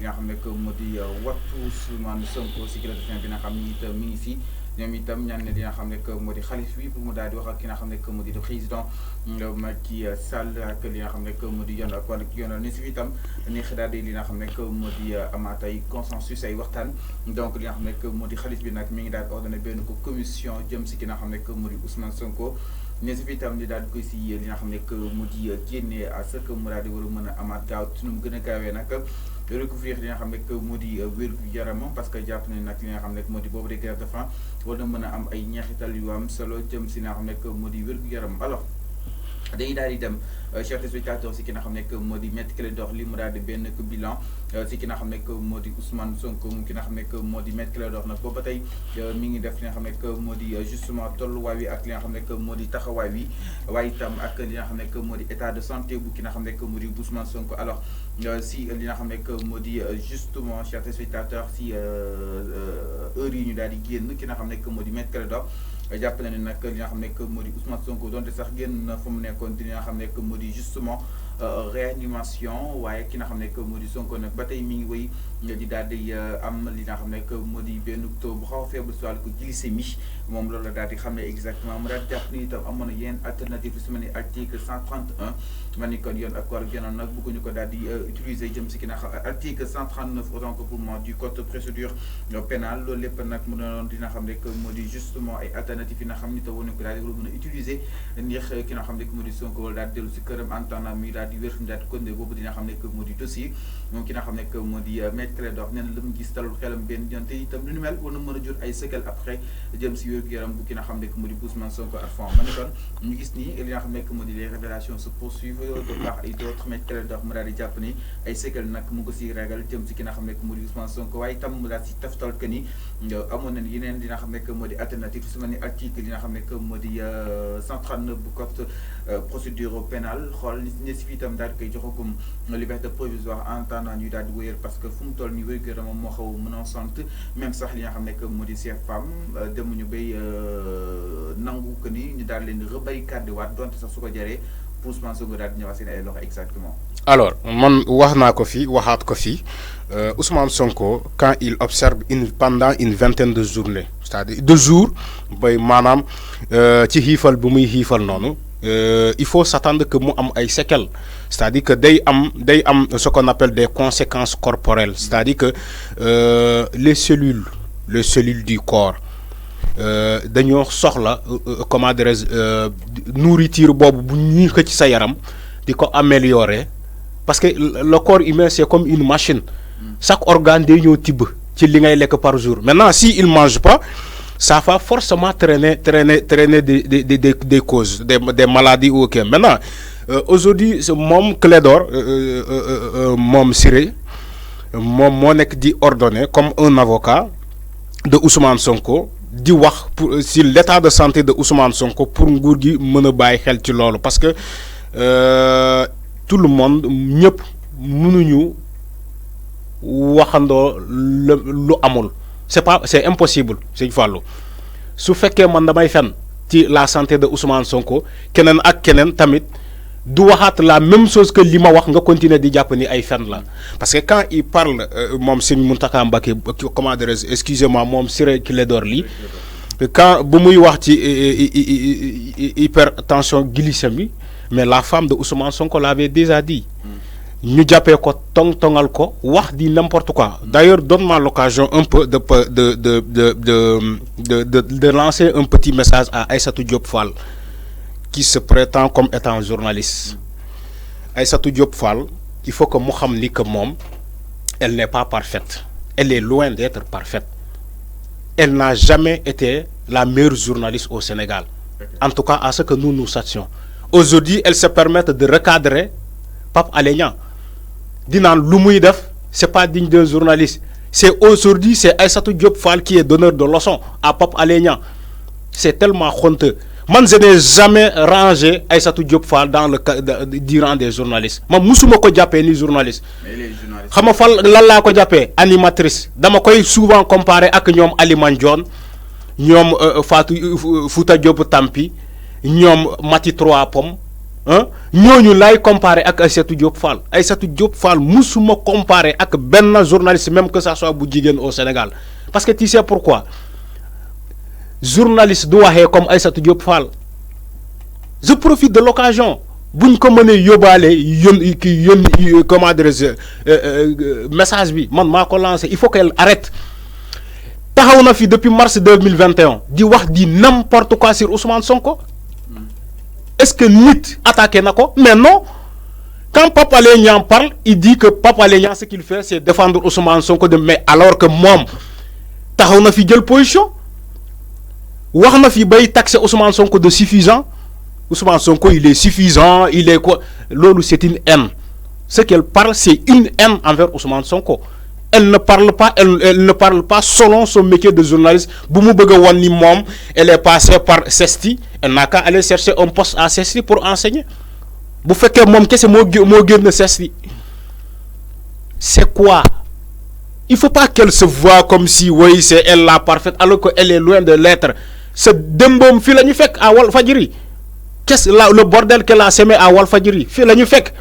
nga xam ne que moo di wattu Ousmane Sonko si kilifteef bi nga xam ni itam mi ngi si ñoom itam ñaan ne li nga xam ne que moo di xalif bi pour mu daal di wax ak ki nga xam ne que moo di président Macky Sall ak li nga xam ne que moo di yoon ak wàllu yoonal ni si itam neex daal di li nga xam ne que moo di amaat ay consensus ay waxtaan donc li nga xam ne que moo di xalif bi nag mi ngi daal di ordonné benn ko commission jëm si ki nga xam ne que moo di Ousmane Sonko. ne si itam di daal di koy si li nga xam ne que mu di génne à ce que mu daal di war a mën a amaat gaaw ci nu mu gën a gaawee nag recouvrir li nga xam ne que mu di wér-gu-yaramam parce que jàpp nañ nag li nga xam ne moo di boobu de grève de faim war na mën a am ay ñeexital yu am solo jëm si li nga xam ne que mu di wér-gu-yaram alors dañuy daal di dem chers téléspectateurs si ki nga xam ne que moo di Maître Clédor Ly mu daal di benn bilan si ki nga xam ne que moo di Ousmane Sonko ki nga xam ne que moo di Maître Clédor nag booba tey mi ngi def li nga xam ne que moo di justement tolluwaay wi ak li nga xam ne que moo di taxawaay wi waaye itam ak li nga xam ne que moo di état de santé bu ki nga xam ne que moo di Ousmane Sonko alors si li nga xam ne que moo di justement chers téléspectateurs si heure yi ñu daal di génn ki nga xam ne que moo di Maître Clédor jàpp na ne nag li nga xam ne que moo di Ousmane Sonko donte sax génn na fa mu nekkoon di nga xam ne que moo di justement réanimation waaye ki nga xam ne que moo di Sonko nag ba tey mi ngi wéy di daal di am li nga xam ne que moo di benn taux bu xaw a faible si wàllu ko glycémie moom loolu la daal di xam ne exactement mu daal di jàpp ni itam amoon na yenn alternative su ma ne article 131 ma ni kon yoon ak wàllu yoon nag bëgguñu ko daal di utiliser jëm si ki nga xam article 139 autant que pour moi du code de procédure pénale loolu lépp nag mu doon dina xam ne que moo di justement ay alternatives yi nga xam ni te woon ko daal di mën a utiliser ndax ki nga xam ne que moo di Sonko wala daal di dellu si këram en temps mi daal di wér daal di continuer boobu dina xam ne que moo di dossier moom ki nga xam ne que moo di Maître Clédor nee na lu mu gis talul xelam benn yoon te itam lu ni mel war na mën a jur ay séquelles après jëm si wér-gu-yaram bu ki nga xam ne que moo di Ousmane Sonko ak fond ma ne kon ñu gis ni li nga xam ne que moo di les révélations se poursuivent de part et d'autre Maître Clédor mu daal di jàpp ni ay séquelles nag mu ko si ragal jëm si ki nga xam ne que moo di Ousmane Sonko waaye itam mu daal si taftal que ni amoon nañ yeneen li nga xam ne que moo di alternative su ma ni article li nga xam ne que moo di 139 bu code procédure pénale xool ne si itam daal di koy joxagum liberté provisoire en attendant ñu daal di wéyal parce que fu mu toll nii wér-gu-yaramam moo xaw a menaçante même sax li nga xam ne que moo di ces femmes demuñu bay nangu que ni ñu daal leen di rebarricade waat donte sax su ko jaree pour Ousmane Sonko daal di ñëwaat seen ay loxo exactement. Alors man wax naa ko fi waxaat ko fi Ousmane Sonko quand il observe pendant une vingtaine de journées c'est-à-dire de jours bay maanaam ci xiifal bu muy xiifal noonu. Il faut s'attendre que mu am ay séquelles c'est-à-dire que day am ce qu'on appelle des conséquences corporelles c'est-à-dire que les cellules du corps dañoo soxla comment dirais-je nourriture boobu bu ñuy xëcc sa yaram di ko améliorer parce que le corps humain c'est comme une machine chaque organe day ñëw tibb ci li ngay lekk par jour maintenant si il mange pas ça va forcément traîner des causes, des maladies ou ok. Maintenant, aujourd'hui, mon Clédor, mon Siré, mon nek dit ordonné comme un avocat de Ousmane Sonko, di wax sur l'état de santé de Ousmane Sonko pour nguur gi mën a bàyyi xel ci loolu parce que tout le monde ñëpp mënuñu waxandoo lu amul. C'est impossible c'est fallu su fekkee man damay fen ci la santé de Ousmane Sonko keneen ak keneen tamit du waxaat la même chose que li ma wax nga continuer di jàpp ni ay fen la parce que quand il parle moom Serigne Mountakha Mbacké comment dirais-je excusez-moi moom Ciré Clédor Ly quand bu muy wax ci hypertension glycémie mais la femme de Ousmane Sonko l'avait déjà dit ñu jàppee ko tongal ko wax di n'importe quoi d'ailleurs donne-moi l'occasion un peu de lancer un petit message à Aïssatou Diop Fall qui se prétend comme étant journaliste Aïssatou Diop Fall il faut que mu xam ni que moom elle n'est pas parfaite elle est loin d'être parfaite elle n'a jamais été la meilleure journaliste au Sénégal en tout cas à ce que nous sachions aujourd'hui elle se permet de recadrer Pape Alé Niang di naan lu muy def c'est pas digne d'un journaliste c'est aujourd'hui c'est Aïssatou Diop Fall qui est donneur de leçons à Pape Alé Niang c'est tellement honteux man je n'ai jamais rangé Aïssatou Diop Fall dans du rang des journalistes man musuma ko jàppee ni journaliste xam nga fan lan laa ko jàppee animatrice dama koy souvent comparer ak ñoom Ali Mandione ñoom Fatou Fouta Diop Tampi ñoom Mati Trois Pommes hein ñooñu lay comparer ak Aïssatou Diop Fall. Aïssatou Diop Fall musuma comparer ak ben journaliste même que ça soit bu jigéen au Sénégal parce que tu sais pourquoi journaliste du waxee comme Aïssatou Diop Fall. Je profite de l'occasion buñ ko mënee yóbbaale comment dire message bi man maa ko lancé il faut qu'elle arrête taxaw na fi depuis mars 2021 di wax di n'importe quoi sur Ousmane Sonko. Est-ce que nit attaqué nako? Mais non. Quand Papa Alé Niang parle, il dit que Papa Alé Niang ce qu'il fait c'est défendre Ousmane Sonko de mais alors que mom taxaw na fi jël position wax na fi bay taxer Ousmane Sonko de suffisant. Ousmane Sonko il est suffisant, il est quoi? Lolo c'est une haine. Ce qu'elle parle c'est une haine envers Ousmane Sonko. Elle ne parle pas, elle ne parle pas selon son métier de journaliste. Boumou Bega Wani Mom, elle est passée par CESTI. Elle n'a qu'à aller chercher un poste à CESTI pour enseigner. Vous faites que Mom, qu'est-ce que de CESTI? C'est quoi? Il ne faut pas qu'elle se voie comme si, oui, c'est elle la parfaite, alors qu'elle est loin de l'être. C'est Dembom Filanifek à Walfadjiri. Qu'est-ce le bordel qu'elle a semé à Walfadjiri? Filanifek.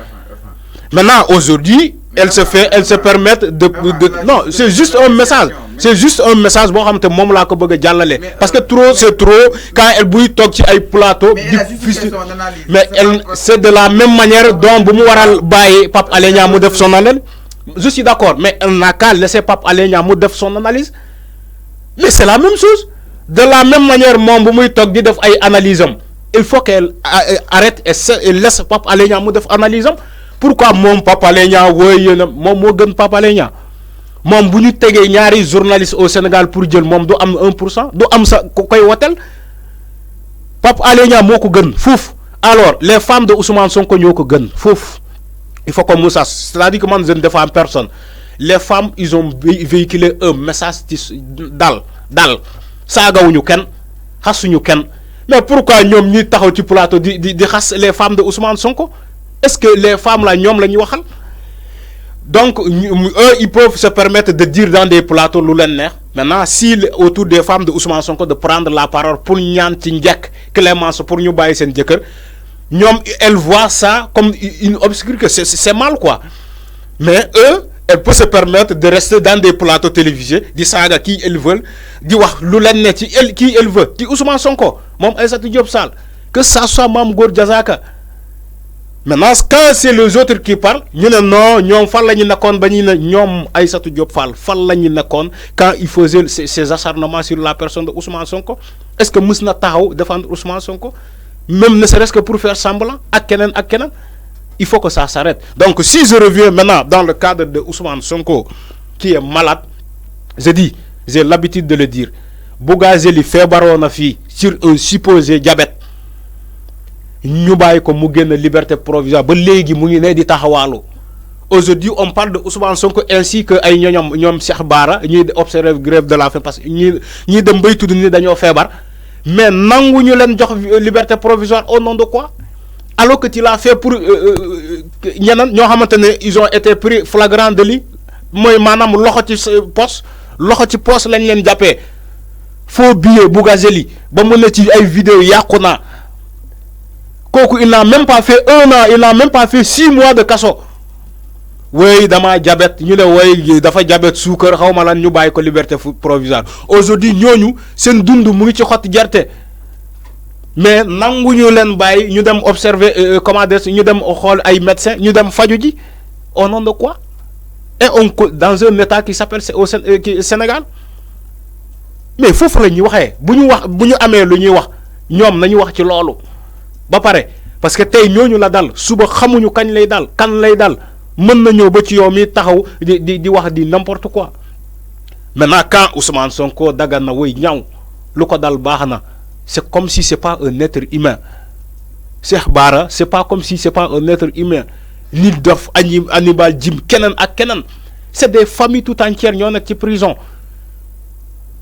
Maintenant, aujourd'hui, elle se permet de non, c'est juste un message. C'est juste un message bon xam te mom la ko bëgg jallalé parce que trop c'est trop quand elle bouille tok ci ay plateau mais elle c'est de la même manière dont bu mu waral baye Pape Alé Niang mu def son analyse. Je suis d'accord mais elle n'a qu'à laisser Pape Alé Niang mu def son analyse. Mais c'est la même chose. De la même manière mom bu muy tok di def ay analyse am il faut qu'elle arrête et laisse Pape Alé Niang mu def analyse am. Pourquoi mon Papa Alé Niang woy mon mo gën Papa Alé Niang mom buñu tégué ñaari journaliste au Sénégal pour jël mom do am 1% do am sa koy wotel Papa Alé Niang moko gën fouf. Alors les femmes de Ousmane Sonko ñoko gën fouf. Il faut qu'on Moussa, c'est-à-dire que moi je ne défends personne. Les femmes ils ont véhiculé un message dal sagawuñu ken xassuñu ken mais pourquoi ñom ñi taxaw ci plateau di xass les femmes de Ousmane Sonko? Est-ce que les femmes là ñom lañu waxal? Donc eux ils peuvent se permettre de dire dans des plateaux lu len neex. Maintenant si autour des femmes de Ousmane Sonko de prendre la parole pour ñaan ci njekk clémence pour ñu baye sen jëkkër ñom elles voient ça comme une obscurité, c'est mal quoi. Mais eux elles peuvent se permettre de rester dans des plateaux télévisés di saga qui elles veulent di wax lu len neex ci elle qui elle veut ci Ousmane Sonko mom Aïssatou Diop Fall que ça soit Mame Gor Diazaka. Maintenant, quand c'est les autres qui parlent, nous non, nous fan lañu nakon ba ñi ñom Aïssatou Diop Fall fan lañu nakon quand il faisait ces acharnements sur la personne de Ousmane Sonko. Est-ce que musna taxaw défendre Ousmane Sonko même ne serait-ce que pour faire semblant ak kenen il faut que ça s'arrête. Donc si je reviens maintenant dans le cadre de Ousmane Sonko qui est malade, je dis, j'ai l'habitude de le dire. Bougazeli fébarona na fi sur un supposé diabète. Ñu bàyyi ko mu génn liberté provisoire ba léegi mu ngi ne di taxawaalu. Aujourd'hui on parle de Ousmane Sonko ainsi que ay ñoom Cheikh Bara ñuy observer grève de la faim parce que ñi dem bay tudd ni dañoo feebar mais nangu ñu leen jox liberté provisoire au nom de quoi? Alors que tu l'as fait pour ñeneen ñoo xamante ne ils ont été pris flagrant délit mooy maanaam loxo ci poste lañ leen jàppee faux billet Bougazeli ba mu ne ci ay vidéo yàqu na. Il n'a même pas fait 1 an, il n'a même pas fait 6 mois de casso. Oui, dama diabète, ñu né way dafa diabète sucre xawma lan ñu bay ko liberté provisoire. Aujourd'hui ñoñu seen dundu mu ngi ci xott gerté. Mais nangu ñu len bay ñu dem observer comment dire ñu dem xol ay médecins, ñu dem faju ji au nom de quoi? Et on dans un état qui s'appelle au Sénégal. Mais fofu la ñuy waxé buñu amé lu ñuy wax ñom nañu wax ci lolu. Ba pare parce que tay ñooñu la dal suba xamuñu kañ lay dal kan lay dal mën na ñëw ba ci yow mi taxaw di wax di n'importe quoi. Maintenant quand Ousmane Sonko dagan na way ñaw lu ko dal baxna c'est comme si c'est pas un être humain. Cheikh Bara c'est pas comme si c'est pas un être humain. Nit dof Hannibal Djim kenen ak kenen c'est des familles tout entières ñoo nek ci prison.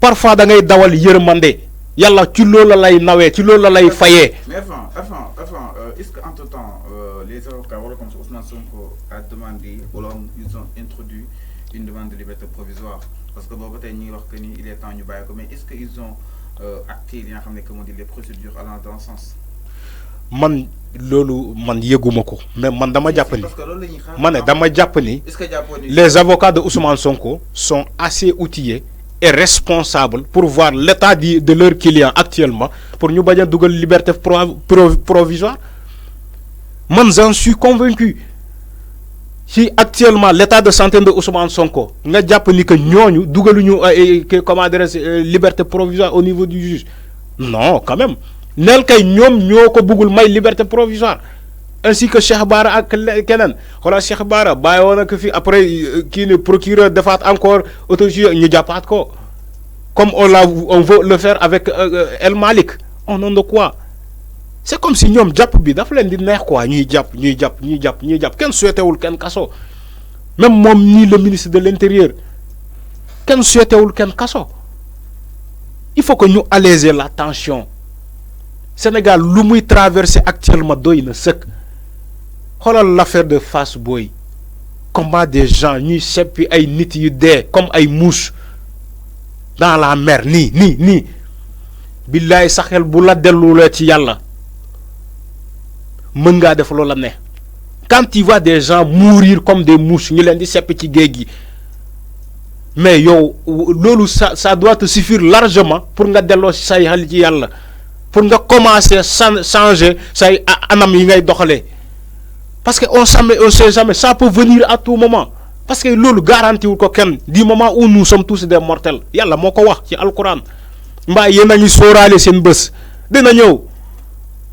Parfois da ngay dawal yërmande yalla ci loolu lay nawé ci loolu lay fayé. Mais enfin, est-ce qu'entre temps les avocats comme Ousmane Sonko a demandé ou ils ont introduit une demande de liberté provisoire parce que boobu tey ñi wax que ni il est temps ñu bàyyi ko mais est-ce qu'ils ont acté li nga xam ne que moo di les procédures allant dans ce sens? man loolu man yëguma ko mais man dama jàpp ni parce que loolu la ñuy xaar. ma ne dama jàpp ni est-ce que jàppoon ni les avocats de Ousmane Sonko sont assez outillés et responsables pour voir l'état de leurs clients actuellement pour ñu bañ a dugal liberté provisoire man j'en suis convaincu. Si actuellement l'état de santé de Ousmane Sonko nga jàpp ni que ñooñu dugaluñu comment dire liberté provisoire au niveau du juge non quand même neel kay ñoom ñoo ko bëggul may liberté provisoire ainsi que Cheikh Bara ak keneen xoolal Cheikh Bara bàyyi woon ak fi après kii ne procureur defaat encore autojugé ñu jàppaat ko comme on veut le faire avec El Malik au nom de quoi. C'est comme si ñoom jàpp bi dafa leen di neex quoi ñuy jàpp kenn souhaitewul kenn kaso même moom ni le ministre de l'intérieur kenn souhaitewul kenn kaso il faut que ñu alléger la tension Sénégal lu muy traverser actuellement doy na sëkk xoolal l'affaire de Fass Boy comment des gens ñuy seppi ay nit yu dee comme ay mouches dans la mer nii billaay sa xel bu la dellulee ci yàlla mën ngaa def loola ne quand tu vois des gens mourir comme des mouches ñu leen di seppi ci géej gi mais yow loolu ça doit te suffire largement pour nga delloo si say xel ci yàlla pour nga commencer changer say anam yi ngay doxalee parce que on sait jamais ça peut venir à tout moment parce que loolu garanti wul ko kenn du moment où nous sommes tous des mortels yàlla moo ko wax ci alquran mbaa yéen a ngi sóoraale seen bés dina ñëw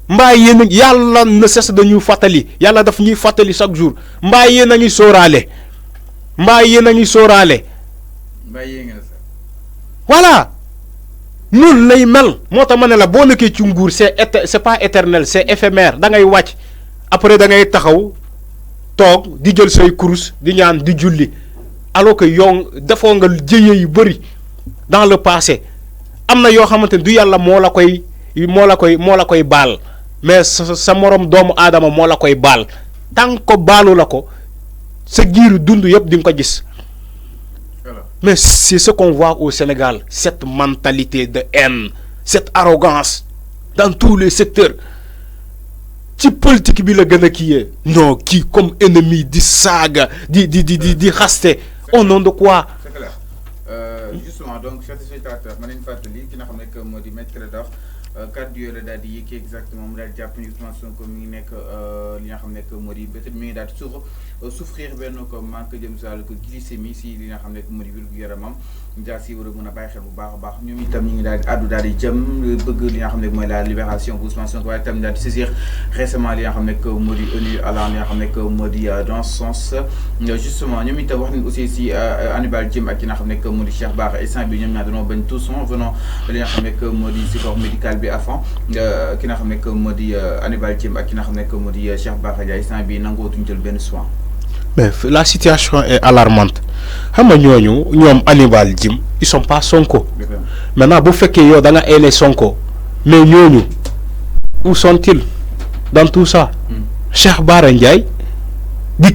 mbaa yéen yàlla ne cesse de ñu fàttali yàlla daf ñuy fàttali chaque jour mbaa yéen a ngi sóoraale voilà noonu lay mel moo tax ma ne la boo nekkee ci nguur c'est pas éternel c'est éphémère da ngay wàcc après da ngay taxaw toog di jël say kurus di ñaan di julli alors que yow defoo nga jëye yu bëri dans le passé am na yoo xamante ne du yàlla moo la koy baal mais sa morom doomu aadama moo la koy baal tant que baalu la ko sa giiru dund yëpp di nga ko gis mais c'est ce qu'on voit au Sénégal cette mentalité de haine cette arrogance dans tous les secteurs ci politique bi la gën a kii non kii comme ennemi di saaga di xaste au nom de quoi. C'est clair. Justement donc chers spectateurs ma leen fàttali ki nga xam ne que moo di Maître Clédor kàddu yooyu la daal di yëkkee exactement mu daal di jàpp ni Ousmane Sonko mi ngi nekk li nga xam ne que moo di peut-être mi ngi daal di souffrir benn ko manque jëm si wàllu ko glycémie si li nga xam ne que moo di wér-gu-yaramam jaar si war a mën a bàyyi xel bu baax a baax ñoom itam ñu ngi daal di addu daal di jëm bëgg li nga xam ne mooy la libération bu Ousmane Sonko waaye itam daal di saisir récemment li nga xam ne que moo di ONU allant li nga xam ne que moo di dans ce sens justement ñoom itam wax nañ aussi si Hannibal Djim ak ki nga xam ne que moo di Cheikh Bara instant bi ñoom ñaar dañoo bañ tout son venant li nga xam ne que moo di support médical bi avant ki nga xam ne que moo di Hannibal Djim ak ki nga xam ne que moo di Cheikh Bara Ndiaye instant bi nangootuñ jël benn soin. Mais la situation est alarmante xam nga ñoom Hannibal Djim ils sont pas Sonko maintenant bu fekkee yow da nga aile Sonko mais ñooñu où sont-ils dans tout ça Cheikh Bara Ndiaye